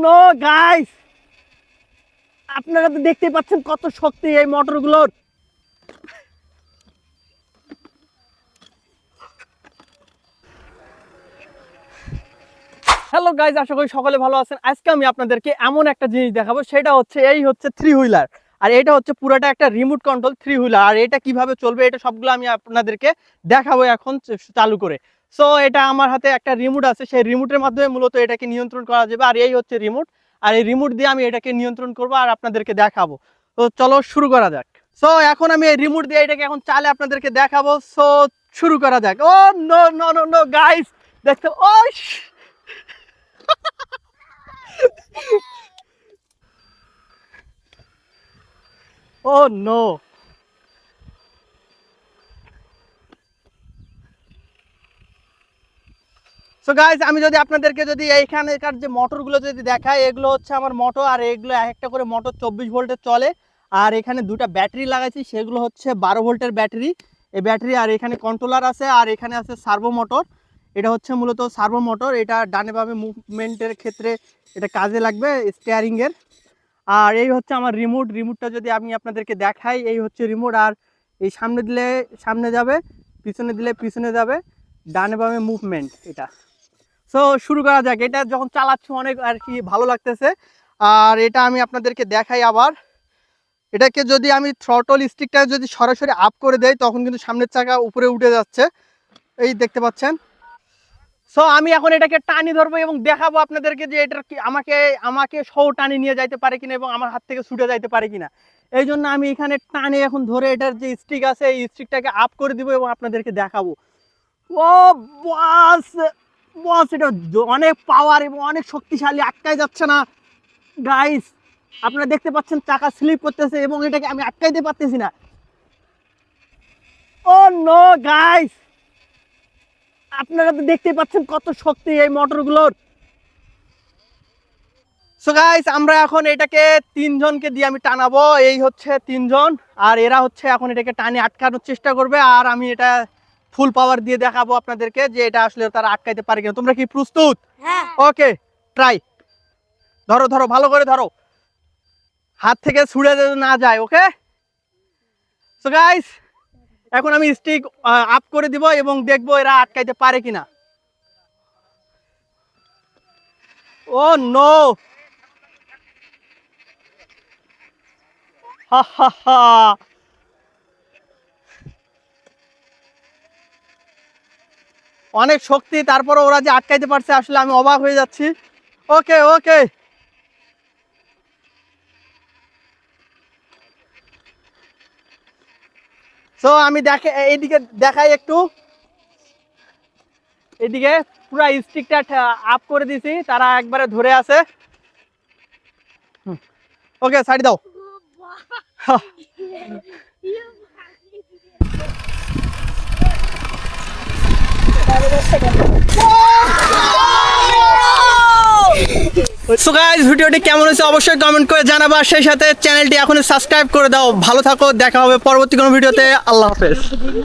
No guys, আপনারা তো দেখতে পাচ্ছেন কত শক্তি এই মোটরগুলোর। হ্যালো গাইস, আশা করি সকলে ভালো আছেন। আজকে আমি আপনাদেরকে এমন একটা জিনিস দেখাবো, সেটা হচ্ছে এই হচ্ছে থ্রি হুইলার। আর এটা হচ্ছে পুরোটা একটা রিমোট কন্ট্রোল থ্রি হুইলার। আর এটা কিভাবে চলবে এটা সবগুলো আমি আপনাদেরকে দেখাবো এখন চালু করে। সো এটা আমার হাতে একটা রিমোট আছে, সেই রিমোটের মাধ্যমে মূলত এটাকে নিয়ন্ত্রণ করা যাবে। আর এই হচ্ছে রিমোট, আর এই রিমোট দিয়ে আমি এটাকে নিয়ন্ত্রণ করবো আর আপনাদেরকে দেখাবো। তো চলো শুরু করা যাক। সো এখন আমি এই রিমোট দিয়ে এটাকে এখন চালে আপনাদেরকে দেখাবো। সো শুরু করা যাক। Oh no no no no guys, দেখতে oh oh no. So guys, আমি যদি আপনাদেরকে যদি এইখানকার যে মোটরগুলো যদি দেখাই, এগুলো হচ্ছে আমার মোটর। আর এগুলো এক একটা করে মোটর 24 ভোল্টের চলে। আর এখানে দুটা ব্যাটারি লাগাইছি, সেগুলো হচ্ছে 12 ভোল্টের ব্যাটারি। এই ব্যাটারি আর এখানে কন্ট্রোলার আছে, আর এখানে আছে সার্ভো মোটর। এটা হচ্ছে মূলত সার্ভো মোটর, এটা ডানে বামে মুভমেন্টের ক্ষেত্রে এটা কাজে লাগবে স্টিয়ারিংয়ের। আর এই হচ্ছে আমার রিমোট। রিমোটটা যদি আমি আপনাদেরকে দেখাই, এই হচ্ছে রিমোট। আর এই সামনে দিলে সামনে যাবে, পিছনে দিলে পিছনে যাবে, ডানে বামে মুভমেন্ট এটা। সো শুরু করা যাক। এটা যখন চালাচ্ছি অনেক আর কি ভালো লাগতেছে। আর এটা আমি আপনাদেরকে দেখাই আবার। এটাকে যদি আমি থ্রটল স্টিকটা যদি সরাসরি আপ করে দেই, তখন কিন্তু সামনের চাকা উপরে উঠে যাচ্ছে, এই দেখতে পাচ্ছেন। সো আমি এখন এটাকে টানি ধরবো এবং দেখাবো আপনাদেরকে যে এটার কি আমাকে আমাকে সহ টানি নিয়ে যাইতে পারে কিনা এবং আমার হাত থেকে ছুটে যাইতে পারে কিনা। এই জন্য আমি এখানে টানে এখন ধরে এটার যে স্টিক আছে এই স্টিকটাকে আপ করে দিব এবং আপনাদেরকে দেখাবো। ও বস, বস এটা অনেক পাওয়ার এবং অনেক শক্তিশালী, আটকাই যাচ্ছে না গাইস। আপনারা দেখতে পাচ্ছেন চাকা স্লিপ করতেছে এবং এটাকে আমি আটকাইতে পারতেছি না। ও নো গাইস, আপনারা তো দেখতে পাচ্ছেন কত শক্তি এই মোটরগুলোর। সো গাইস, আমরা এখন এটাকে তিনজনকে দিয়ে আমি টানাবো। এই হচ্ছে তিনজন, আর এরা হচ্ছে এখন এটাকে টানে আটকানোর চেষ্টা করবে। আর আমি এটা ফুল পাওয়ার দিয়ে দেখাবো আপনাদেরকে যে এটা আসলে তারা আটকাইতে পারে কিনা। তোমরা কি প্রস্তুত? হ্যাঁ। ওকে, ট্রাই। ধরো ধরো, ভালো করে ধরো, হাত থেকে ছুড়ে না যায়। ওকে। সো গাইস, এখন আমি স্টিক আপ করে দিব এবং দেখবো এরা আটকাইতে পারে কিনা। ও নো, হা হা হা, অনেক শক্তি, তারপরে ওরা যে আটকাইতে পারছে আসলে আমি অবাক হয়ে যাচ্ছি। ওকে ওকে, সো আমি দেখে এইদিকে দেখাই একটু। এদিকে পুরা স্টিকটা আপ করে দিছি, তারা একবারে ধরে আছে। ওকে, সাইড দাও। সো গাইস, ভিডিওটি কেমন হয়েছে অবশ্যই কমেন্ট করে জানাবা। সেই সাথে চ্যানেলটি এখনই সাবস্ক্রাইব করে দাও। ভালো থাকো, দেখা হবে পরবর্তী কোনো ভিডিওতে। আল্লাহ হাফেজ।